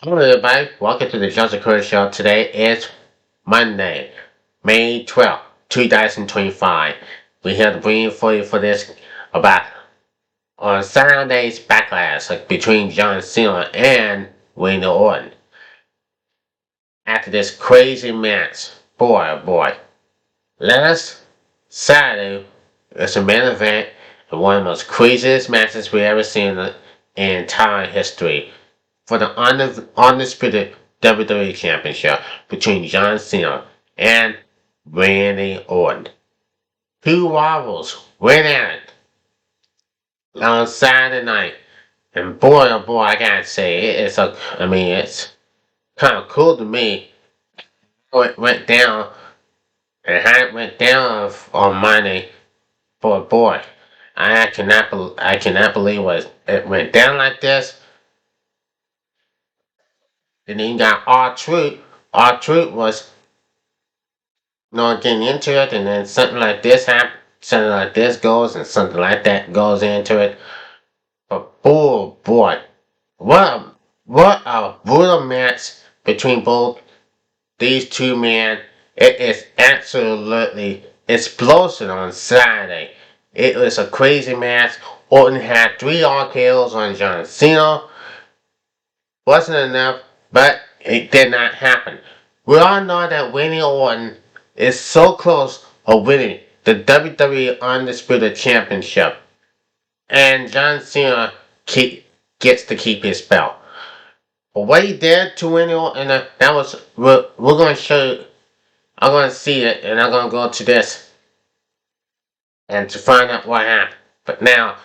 Hello everybody, welcome to the Joseph Curry Show. Today is Monday, May 12th, 2025. We're here to bring you for this about on Saturday's Backlash between John Cena and Randy Orton. After this crazy match, boy oh boy. Last Saturday was a main event and one of the most craziest matches we ever seen in entire history. For the undisputed WWE Championship between John Cena and Randy Orton. Two rivals went at it on Saturday night, and boy oh boy, I gotta say, it's kind of cool to me how it went down and how it went down on Monday. Boy, I cannot believe it went down like this. And then you got R-Truth. R-Truth was getting into it, and then something like this happens, something like this goes, and something like that goes into it. But oh boy, what a brutal match between both these two men. It is absolutely explosive on Saturday. It was a crazy match. Orton had 3 RKOs on John Cena. Wasn't enough, but it did not happen. We all know that Randy Orton is so close of winning the WWE Undisputed Championship. And John Cena gets to keep his belt. But what he did to Randy Orton, that was, we're going to show you, I'm going to see it, and I'm going to go to this and to find out what happened. But now,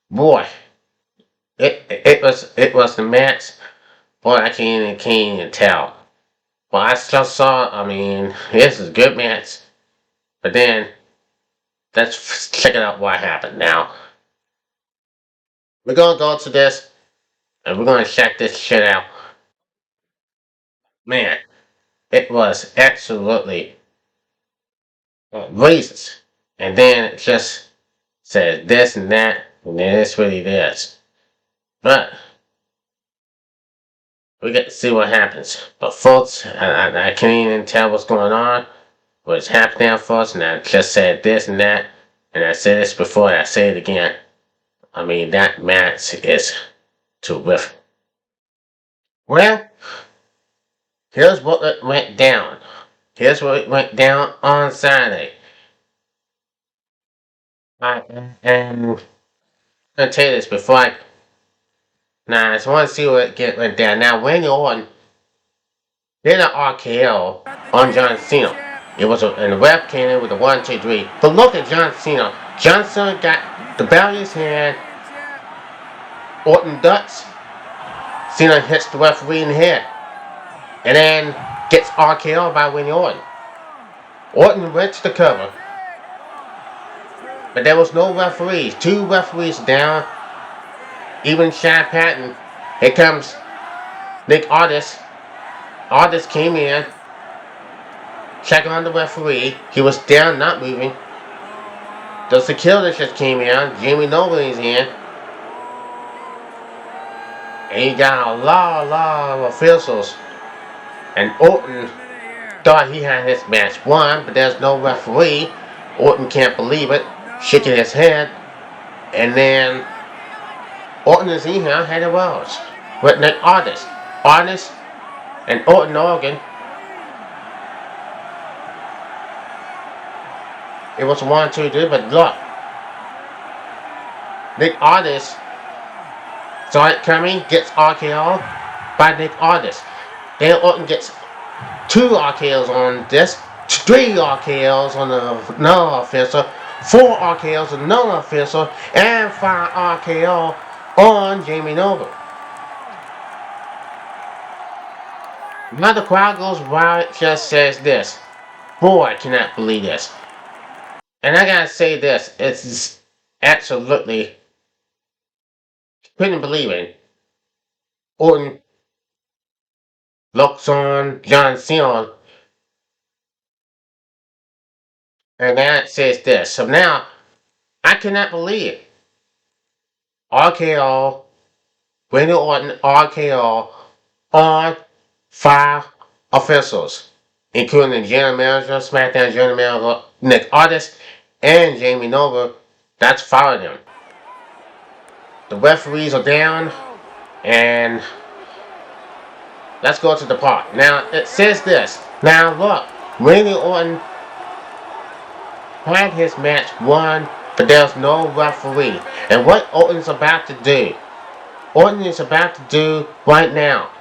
boy, it was the match. Boy, I can't even tell. Well, I just saw, this is a good match. But then, let's check it out what happened. Now, we're going to go to this, and we're going to check this shit out. Man, it was absolutely racist. And then it just says this and that, and then it's what it is. But, we get to see what happens. But folks, I can't even tell what's going on, what's happening folks, and I just said this and that, and I said this before, and I say it again. That match is terrific. Well, here's what went down. Here's what went down on Saturday. And I'm gonna tell you this before I just want to see what went down. Now, Randy Orton did an RKO on John Cena. It was and the ref came in with a 1, 2, 3. But look at John Cena. John Cena got the bell in his hand. Orton ducks. Cena hits the referee in the head. And then gets RKO by Randy Orton. Orton went to the cover. But there was no referees. 2 referees down. Even Shaq Patton. Here comes Nick Aldis. Aldis came in. Checking on the referee. He was down, not moving. The security just came in. Jamie Nolan's in. And you got a lot of officials. And Orton thought he had his match won, but there's no referee. Orton can't believe it. Shaking his head. And then Orton is in here had it was. With Nick Aldis. Aldis and Orton Organ. It was 1, 2, 3, but look. Nick Aldis saw it coming, gets RKO by Nick Aldis. Then Orton gets 2 RKOs on this, 3 RKOs on another official, 4 RKOs on another official, and 5 RKO on Jamie Noble. Now the crowd goes wild, it just says this. Boy, I cannot believe this. And I gotta say this, it's absolutely couldn't believe it. Orton looks on John Cena, and that says this. So now, I cannot believe it. RKO, Randy Orton, RKO on 5 officials, including the general manager, SmackDown general manager, Nick Aldis, and Jamie Noble. That's followed him. The referees are down, and let's go to the part. Now, it says this. Now, look, Randy Orton had his match won, but there's no referee. And what Orton's about to do, Orton is about to do right now,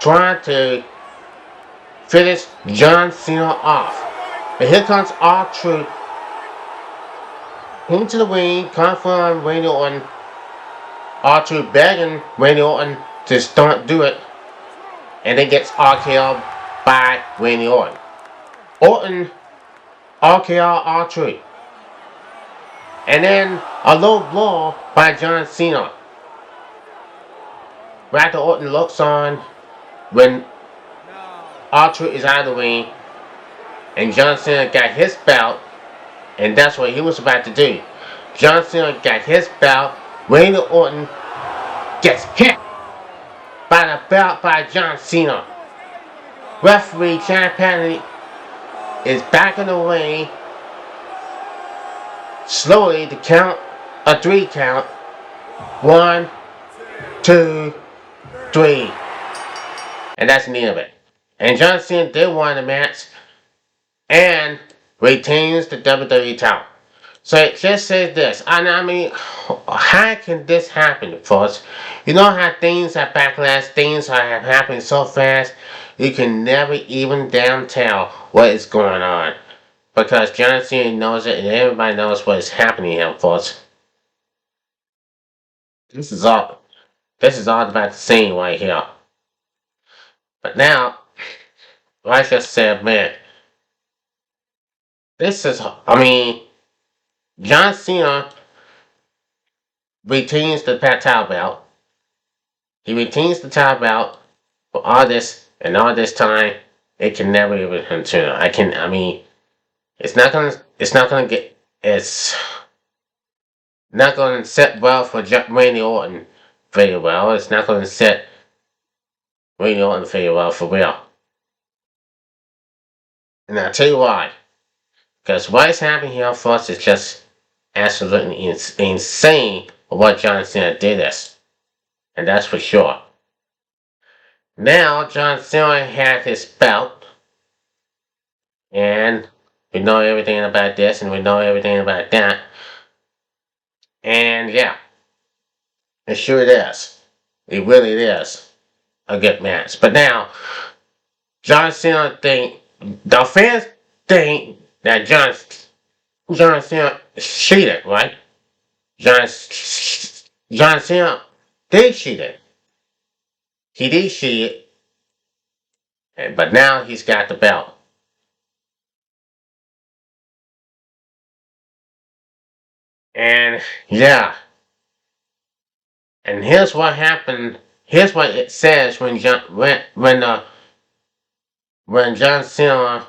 trying to finish John Cena off. But here comes R-Truth into the ring, confronting Randy Orton. R-Truth begging Randy Orton to don't do it, and then gets RKO by Randy Orton. Orton RKO R-Truth. And then a low blow by John Cena. After Orton looks on when R-Truth is out of the ring, and John Cena got his belt, and that's what he was about to do. John Cena got his belt. Randy Orton gets hit by the belt by John Cena. Referee Chad Patty is back in the ring. Slowly to count a 3 count. 1, 2, 3. And that's the end of it. And John Cena did win the match and retains the WWE title. So it just says this. I mean, how can this happen, folks? You know how things at Backlash, things have happened so fast, you can never even damn tell what is going on. Because John Cena knows it and everybody knows what is happening here, folks. This is all about the scene right here. But now, like I just said, man, this is, John Cena retains the title belt. He retains the title belt for all this time. It can never even continue. It's not gonna set well for Randy Orton very well. It's not gonna set Randy Orton very well for real. And I'll tell you why. Because what is happening here, folks, is just absolutely insane what John Cena did this. And that's for sure. Now, John Cena has his belt. And we know everything about this and we know everything about that. And yeah. It sure is. It really is a good match. But now, John Cena the fans think that John Cena cheated, right? John Cena did cheat it. He did cheat it, but now he's got the belt. And yeah. And here's what happened. Here's what it says when John Cena.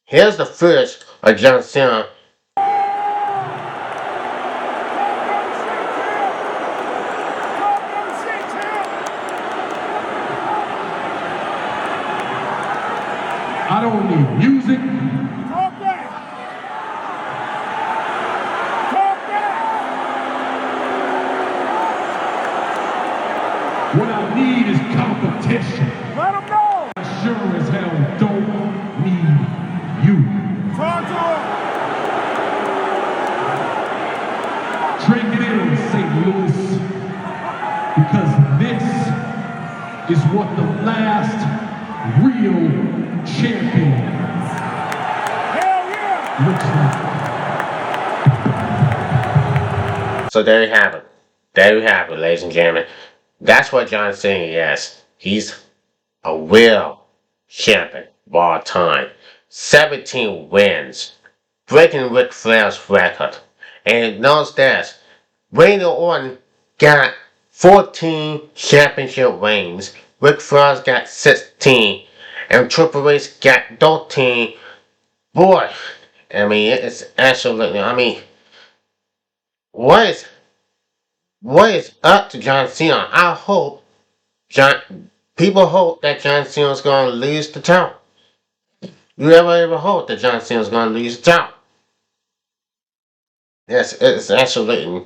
Here's the footage of John Cena. I don't need music. Talk back. Talk back. What I need is competition. Let them know. I sure as hell don't need you. Talk to them. Drink it in, St. Louis. Because this is what the last real champion Hell yeah. looks like. So there you have it. There you have it, ladies and gentlemen. That's what John Cena is. He's a real champion of all time. 17 wins. Breaking Ric Flair's record. And notice this. Randy Orton got 14 championship reigns. Ric Flair's got 16. And Triple H got 13. Boy, it's absolutely, what is up to John Cena? I hope People hope that John Cena's going to lose the title. You ever hope that John Cena's going to lose the title? Yes, it's absolutely.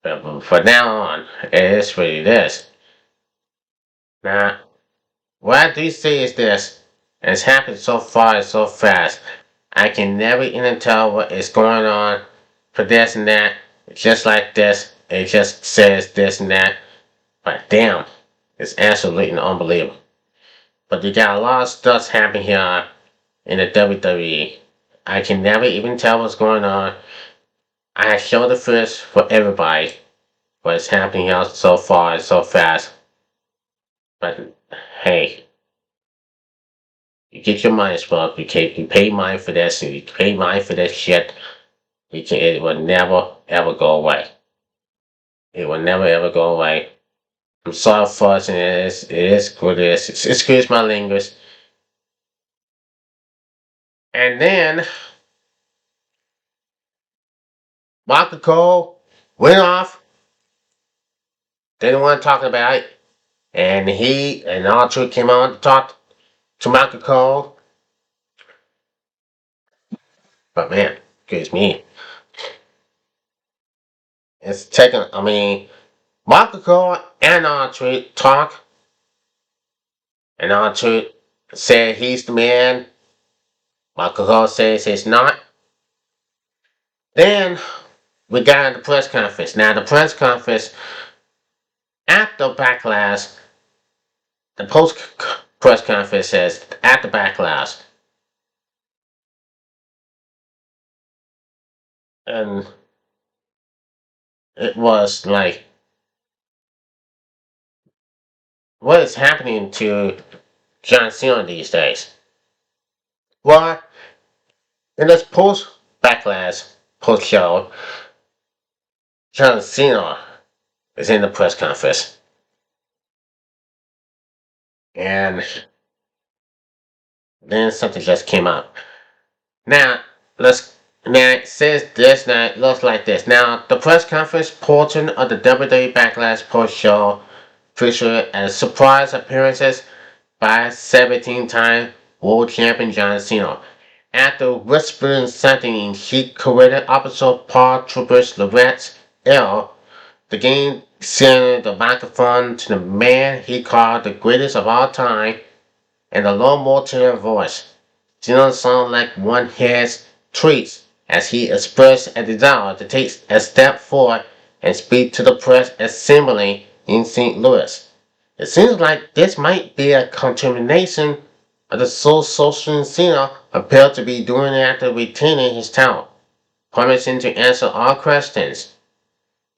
But from now on, it is what it is. Now, what I do say is this, and it's happened so far and so fast. I can never even tell what is going on for this and that. It's just like this. It just says this and that. But damn, it's absolutely unbelievable. But you got a lot of stuff happening here in the WWE. I can never even tell what's going on. I show the first for everybody what's happening here so far and so fast. But hey, you get your money's worth. You pay money for this, and you pay money for this shit. It will never ever go away. It will never ever go away. I'm sorry for it, and it is what it is. Excuse my language. And then Michael Cole went off. Didn't want to talk about it. And he and R-Truth came on to talk to Michael Cole. But man, excuse me. It's taking, Michael Cole and R-Truth talk. And R-Truth said he's the man. Michael Cole says he's not. Then we got the press conference. Now the press conference after Backlash, the post press conference says after Backlash. And it was like, what is happening to John Cena these days? Well, in this post Backlash, post show, John Cena is in the press conference. And then something just came up. Now, it says this, now it looks like this. Now, the press conference portion of the WWE Backlash post show featured as surprise appearances by 17-time world champion John Cena. After whispering something, he corrected episode Paul Trooper's Loret's L. The game sent the microphone to the man he called the greatest of all time in a low motivated voice. Cena sounded like one has treats as he expressed a desire to take a step forward and speak to the press assembly in St. Louis. It seems like this might be a continuation of the social Cena appeared to be doing after retaining his title, promising to answer all questions.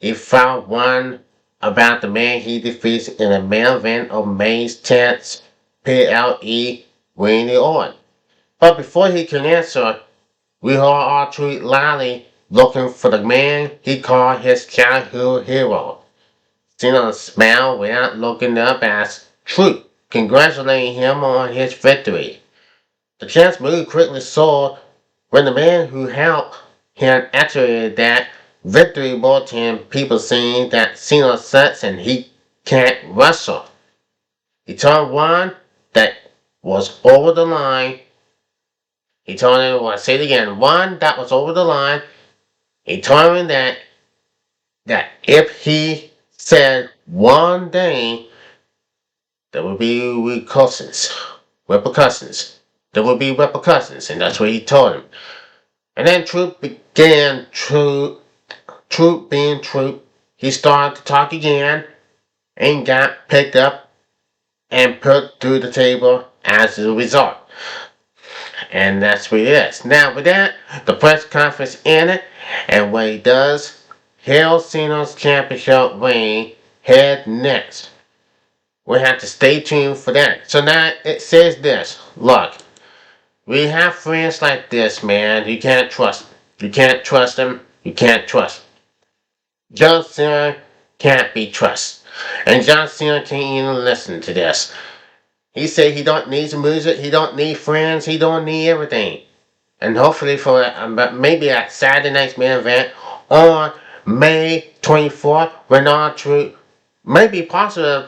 He found one about the man he defeats in the main event of May's 10th PLE Randy Orton. But before he can answer, we heard R-Truth loudly looking for the man he called his childhood hero. Cena smiled without looking up as Truth, congratulating him on his victory. The chance moved quickly so when the man who helped him attributed that victory more to people saying that Cena sucks and he can't wrestle. He told one that was over the line. He told him, I'll say it again, one that was over the line. He told him that if he said one thing, there would be repercussions. There would be repercussions, and that's what he told him. And then Truth being Truth. He started to talk again and got picked up and put through the table as a result. And that's what it is. Now with that, the press conference ended, and what he does, hail Cena's championship reign head next. We have to stay tuned for that. So now it says this. Look, we have friends like this, man. You can't trust. You can't trust them. You can't trust. John Cena can't be trusted. And John Cena can't even listen to this. He said he don't need some music. He don't need friends. He don't need everything. And hopefully for maybe a Saturday night's main event on May 24th, when R-Truth maybe possibly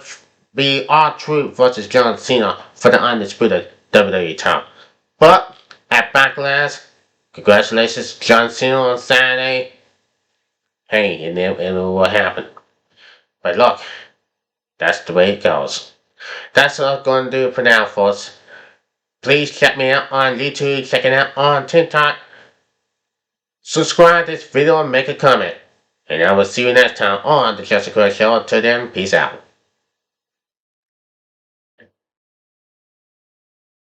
be R-Truth versus John Cena for the undisputed WWE title. But at Backlash, congratulations John Cena on Saturday. Hey, it will happen. But look, that's the way it goes. That's what I'm going to do for now, folks. Please check me out on YouTube, check it out on TikTok. Subscribe to this video and make a comment. And I will see you next time on the Jessica Show. Until then, peace out.